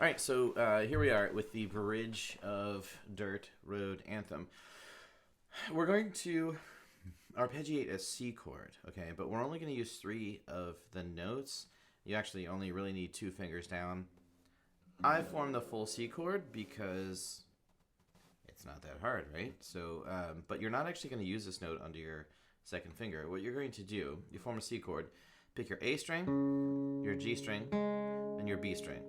All right, so here we are with the Bridge of Dirt Road Anthem. We're going to arpeggiate a C chord, okay? But we're only going to use 3 of the notes. You actually only really need 2 fingers down. I formed the full C chord because it's not that hard, right? So, but you're not actually going to use this note under your second finger. What you're going to do, you form a C chord, pick your A string, your G string, and your B string.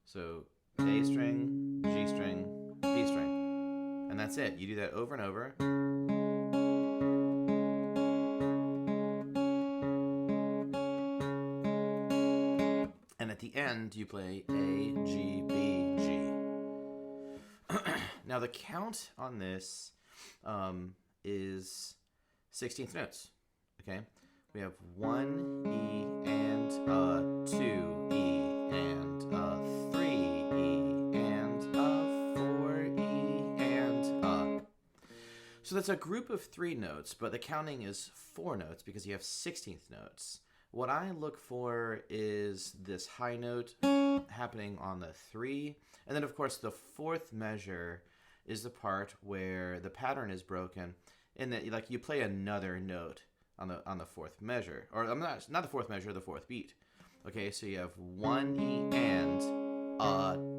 So A string, G string, B string. And that's it. You do that over and over. And at the end, you play A, G, B, G. Now the count on this is 16th notes. Okay? We have 1 E and 2 E and 3 E and 4 E and So that's a group of 3 notes, but the counting is 4 notes because you have 16th notes. What I look for is this high note happening on the 3, and then of course the 4th measure is the part where the pattern is broken, in that like you play another note on the 4th measure, or I'm not the 4th measure, the 4th beat. Okay, so you have 1 E and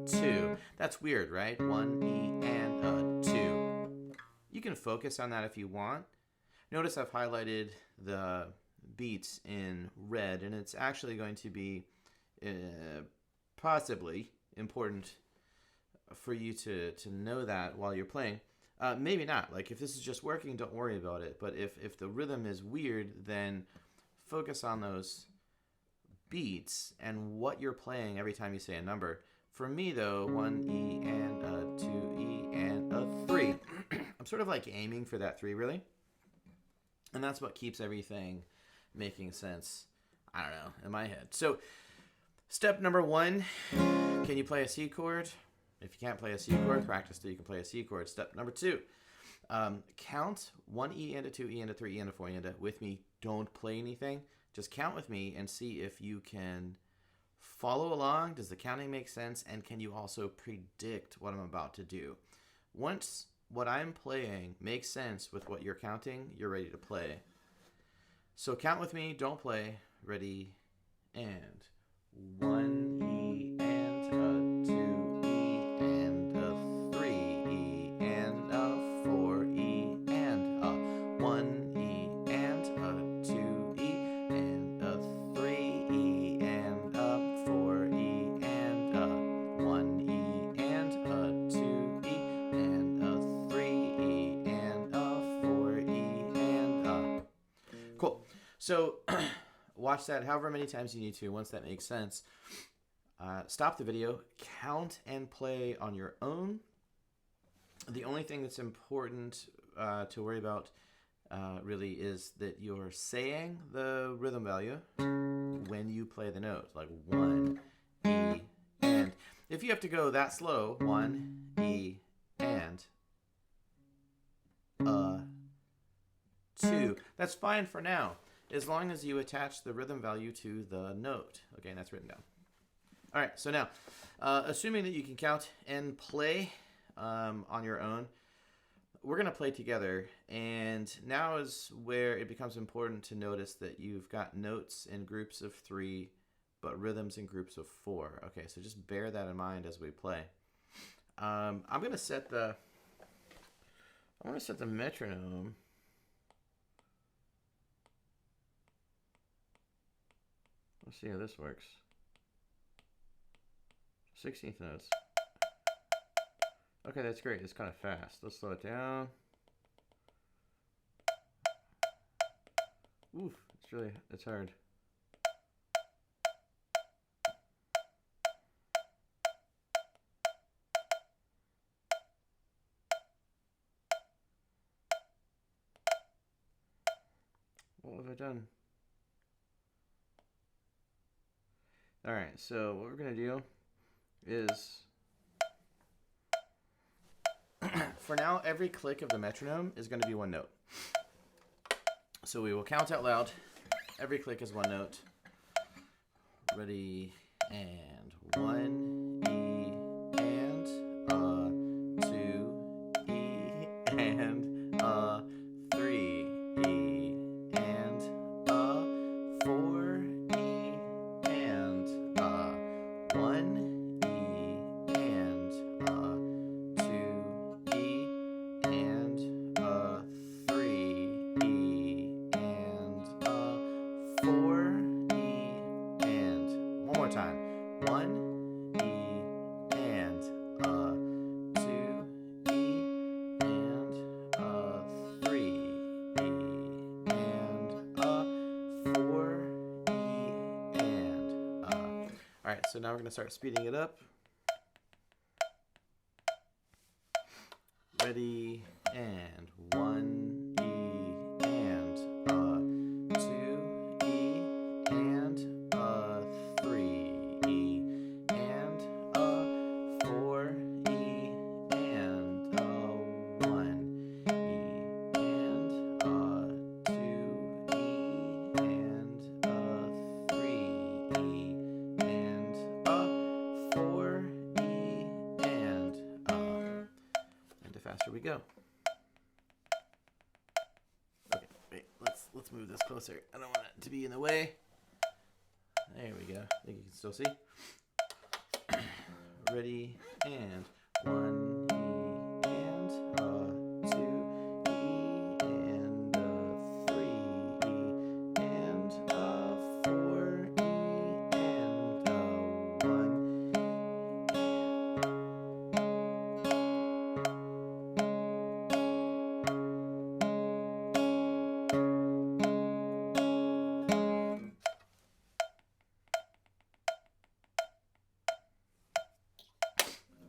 2. That's weird, right? 1 E and 2. You can focus on that if you want. Notice I've highlighted the beats in red, and it's actually going to be possibly important for you to know that while you're playing. Maybe not. Like if this is just working, don't worry about it. But if the rhythm is weird, then focus on those beats and what you're playing every time you say a number. For me though, 1 E and 2 E and 3. I'm sort of like aiming for that 3 really. And that's what keeps everything making sense, I don't know, in my head. So step number 1, can you play a C chord? If you can't play a C chord, practice till you can play a C chord. Step number 2, count 1 E and 2 E and 3 E and 4 E and with me. Don't play anything. Just count with me and see if you can follow along. Does the counting make sense? And can you also predict what I'm about to do? Once what I'm playing makes sense with what you're counting, you're ready to play. So count with me, don't play. Ready, and 1 E and 2 E and 3 E and 4 E and 1 E and 2 E and 3 E and 4 E and 1 E and 2 E and 3 E and 4 E and Cool. So watch that however many times you need to. Once that makes sense, stop the video, count and play on your own. The only thing that's important to worry about really is that you're saying the rhythm value when you play the note, like 1 E and. If you have to go that slow, 1 E and 2, that's fine for now, as long as you attach the rhythm value to the note. Okay, and that's written down. All right, so now, assuming that you can count and play on your own, we're going to play together. And now is where it becomes important to notice that you've got notes in groups of 3, but rhythms in groups of 4. Okay, so just bear that in mind as we play. I'm going to set the metronome. Let's see how this works. 16th notes. Okay, that's great. It's kind of fast. Let's slow it down. Oof, it's hard. What have I done? All right, so what we're gonna do is, for now, every click of the metronome is gonna be 1 note. So we will count out loud. Every click is 1 note. Ready, and 1 1 E and 2 E and 3 E and 4 E and one more time. 1 E and 2 E and 3 E and 4 E and all right, so now we're going to start speeding it up. Ready, and 1 E and 2 E and 3 E and 4 E and 1 E and 2 E and 3 E and 4 E and the faster we go. Okay, wait, let's move this closer. I don't want it to be in the way. There we go. I think you can still see. Ready, and 1 E and 2 E and 3 E and 4 E and 1.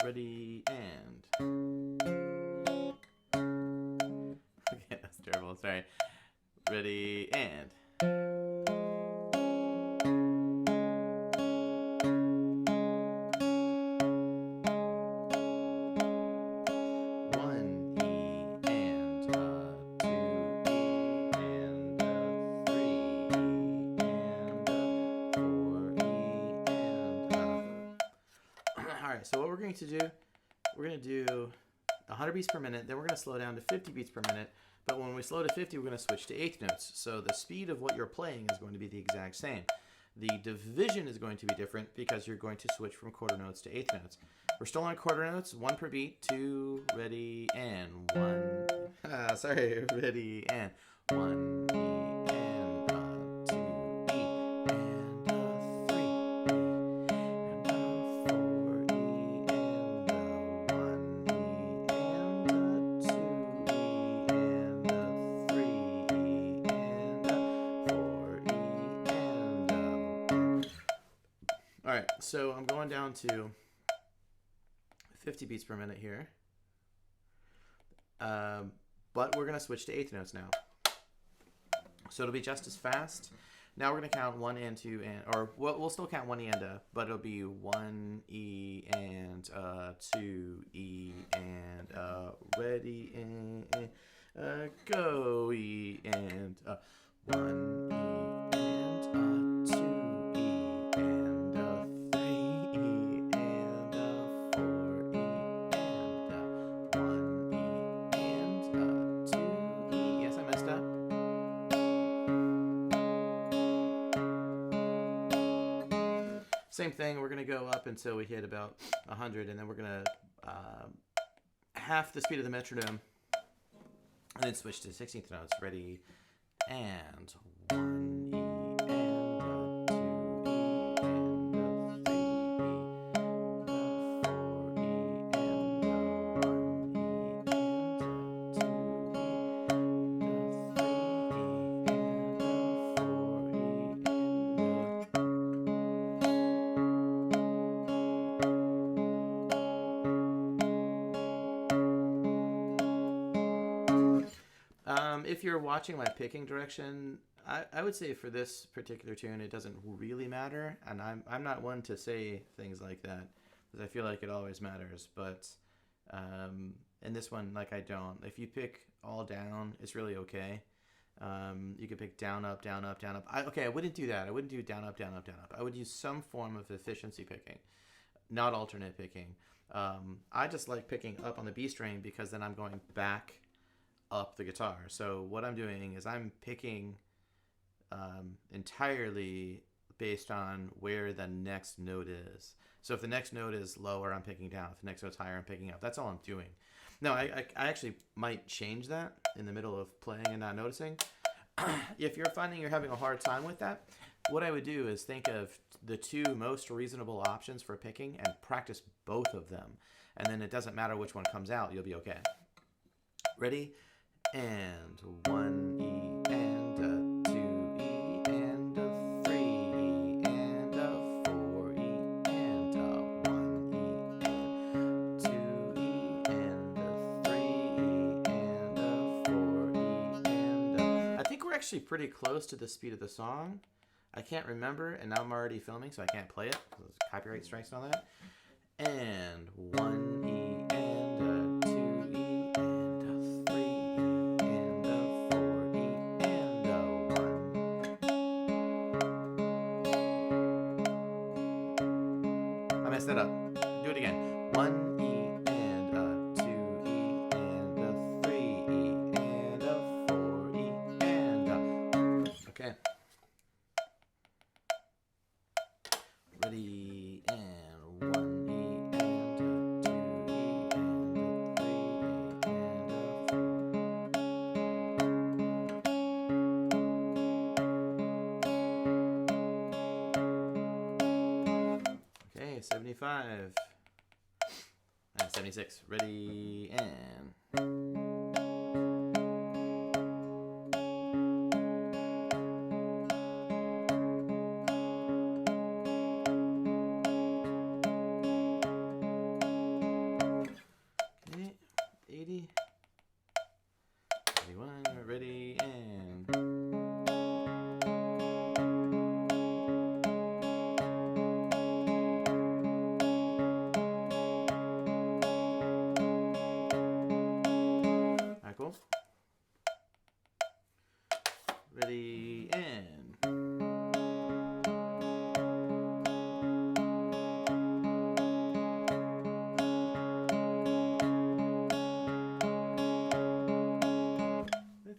Ready, and okay, that's terrible. Sorry. Ready, and 1 E and 2 E and 3 E and 4 E and all right, so what we're going to do, we're going to do 100 beats per minute, then we're going to slow down to 50 beats per minute, but when we slow to 50, we're going to switch to eighth notes. So the speed of what you're playing is going to be the exact same. The division is going to be different because you're going to switch from quarter notes to eighth notes. We're still on quarter notes, 1 per beat, 2, ready, and 1. Ready, and 1 E and 2 E and 3 E and 4 E and 1 E and 2 E and 3 E and 4 E and all right, so I'm going down to 50 beats per minute here. But we're going to switch to eighth notes now. So it'll be just as fast. Now we're going to count 1 and 2 and, or we'll still count 1 E and but it'll be 1 E and 2 E and ready and go E and 1 E and 2 E and 3 E and 4 E and 1 E and 2 E. Yes, I messed up. Same thing, we're going to go up until we hit about 100, and then we're going to half the speed of the metronome, and then switch to 16th notes. Ready, and 1 E and 2 E and 3 E, 4 E and 1 E and 2 E, 3 E and 4 E if you're watching my picking direction, I would say for this particular tune, it doesn't really matter, and I'm not one to say things like that because I feel like it always matters. But in this one, like, I don't. If you pick all down, it's really okay. You could pick down, up, down, up, down, up. I wouldn't do that. I wouldn't do down, up, down, up, down, up. I would use some form of efficiency picking, not alternate picking. I just like picking up on the B string because then I'm going back up the guitar. So what I'm doing is I'm picking entirely based on where the next note is. So if the next note is lower, I'm picking down. If the next note's higher, I'm picking up. That's all I'm doing. Now, I actually might change that in the middle of playing and not noticing. If you're finding you're having a hard time with that, what I would do is think of the two most reasonable options for picking and practice both of them. And then it doesn't matter which one comes out, you'll be okay. Ready? And 1 E and a 2 E and a 3 E and a 4 E and a 1 E and 2 E and a 3 E and a 4 E and a... I think we're actually pretty close to the speed of the song. I can't remember, and now I'm already filming, so I can't play it. There's copyright strikes and all that. And 1 E and a 2 E and a 3 E and a 4 E and a 1. I messed that up. Do it again. 1 E and a 2 E and a 3 E and a 4 E and a... Okay. Ready, and 1 E and a 2 E and a 3 E and a... Okay, 75 and 76. Ready, and... Ready, and... Alright, cool. Ready, and...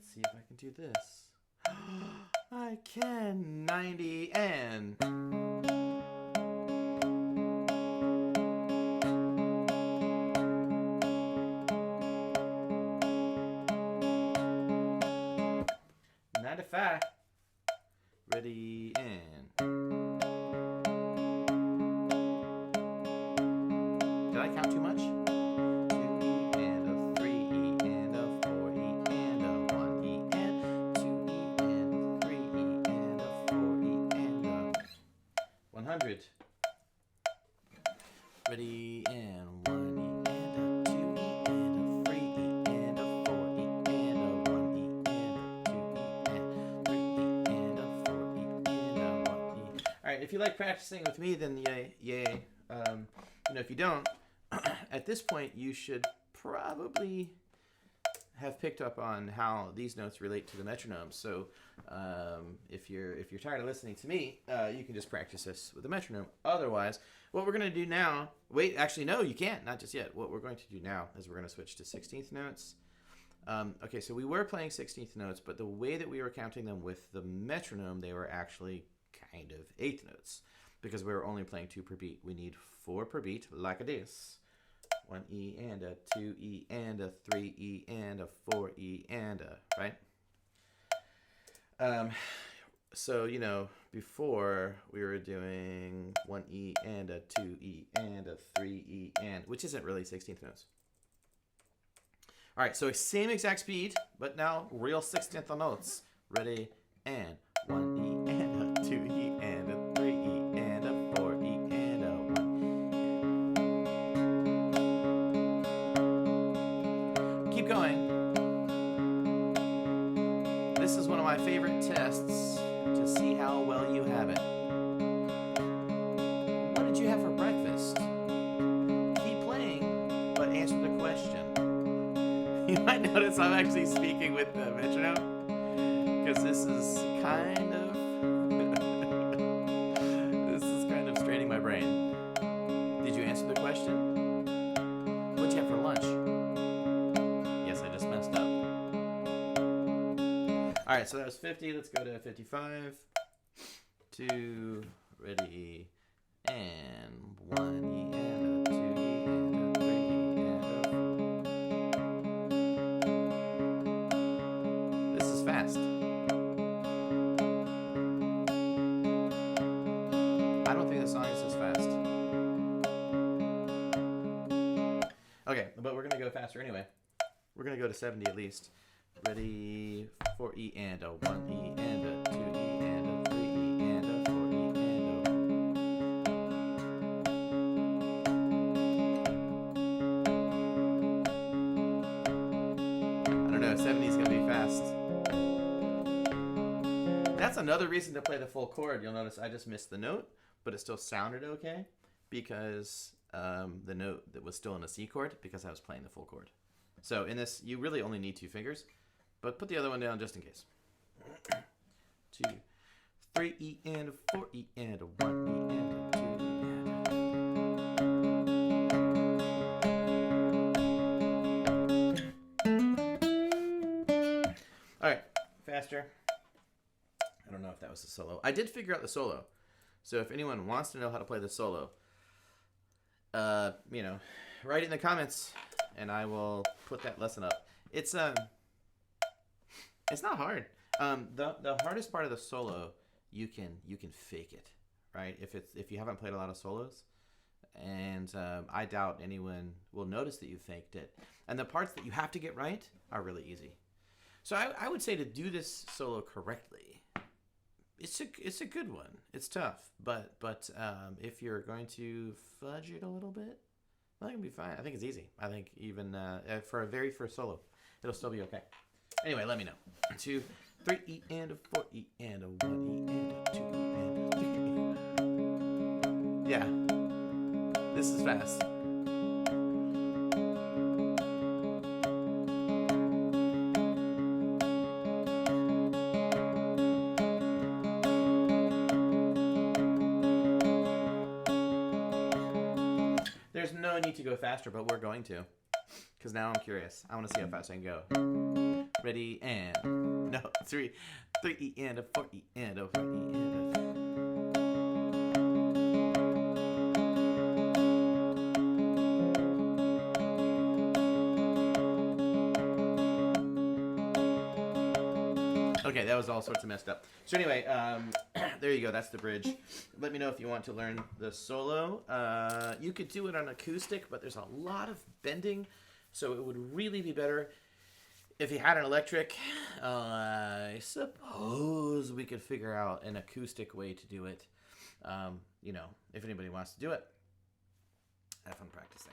See if I can do this. I can. 90 and... .95. Ready, and... Did I count too much? Ready, and 1 E and a 2 E and a 3 E and a 4 E and a 1 E and a 2 E and 3 E and a 4 E and a 1 E. Alright, if you like practicing with me, then yay, yay. If you don't, at this point you should probably have picked up on how these notes relate to the metronome. So if you're tired of listening to me, you can just practice this with the metronome. Otherwise, what we're going to do now... Wait, actually, no, you can't. Not just yet. What we're going to do now is we're going to switch to 16th notes. Okay, so we were playing 16th notes, but the way that we were counting them with the metronome, they were actually kind of 8th notes because we were only playing 2 per beat. We need 4 per beat, like this. 1 E and a 2 E and a 3 E and a 4 E and a, right? So, before we were doing 1 E and a 2 E and a 3 E and, which isn't really 16th notes. All right, so same exact speed, but now real 16th notes. Ready, and 1 E and a 2 E and a 3 E and a 4 E and a 1. Keep going. This is one of my favorite tests to see how well you have it. What did you have for breakfast? Keep playing, but answer the question. You might notice I'm actually speaking with the metronome, because this is kind of straining my brain. Did you answer the question? What'd you have for lunch? Yes, I just messed up. All right, so that was 50. Let's go to 55. 2 2, ready, and 1 E and a 2 E and a 3 E and a. This is fast. I don't think the song is this fast. Okay, but we're gonna go faster anyway. We're gonna go to 70 at least. Ready, 4 E and a 1 E and a 2 E and a 3 E and a 4 E and a. I don't know, 70 is gonna be fast. That's another reason to play the full chord. You'll notice I just missed the note, but it still sounded okay because the note that was still in a C chord because I was playing the full chord. So in this, you really only need 2 fingers, but put the other one down just in case. 2, 3 E and a 4 E and a 1 E and a 2 E and a. All right, faster. I don't know if that was the solo. I did figure out the solo. So if anyone wants to know how to play the solo, you know, write it in the comments and I will put that lesson up. It's not hard. The hardest part of the solo, you can fake it, right? If you haven't played a lot of solos, and I doubt anyone will notice that you faked it. And the parts that you have to get right are really easy. So I would say to do this solo correctly, it's a good one. It's tough, but if you're going to fudge it a little bit, I think it'll be fine. I think it's easy. I think even for a very first solo, it'll still be okay. Anyway, let me know. 2, 3 E and a 4 E and a 1 E and a 2 E and a 3 E. Yeah, this is fast. There's no need to go faster, but we're going to. Because now I'm curious. I want to see how fast I can go. Ready, and... No, 3 E and a 4 E and a 4 E and a... Okay, that was all sorts of messed up. So anyway, there you go. That's the bridge. Let me know if you want to learn the solo. You could do it on acoustic, but there's a lot of bending, so it would really be better if you had an electric. I suppose we could figure out an acoustic way to do it. You know, if anybody wants to do it, have fun practicing.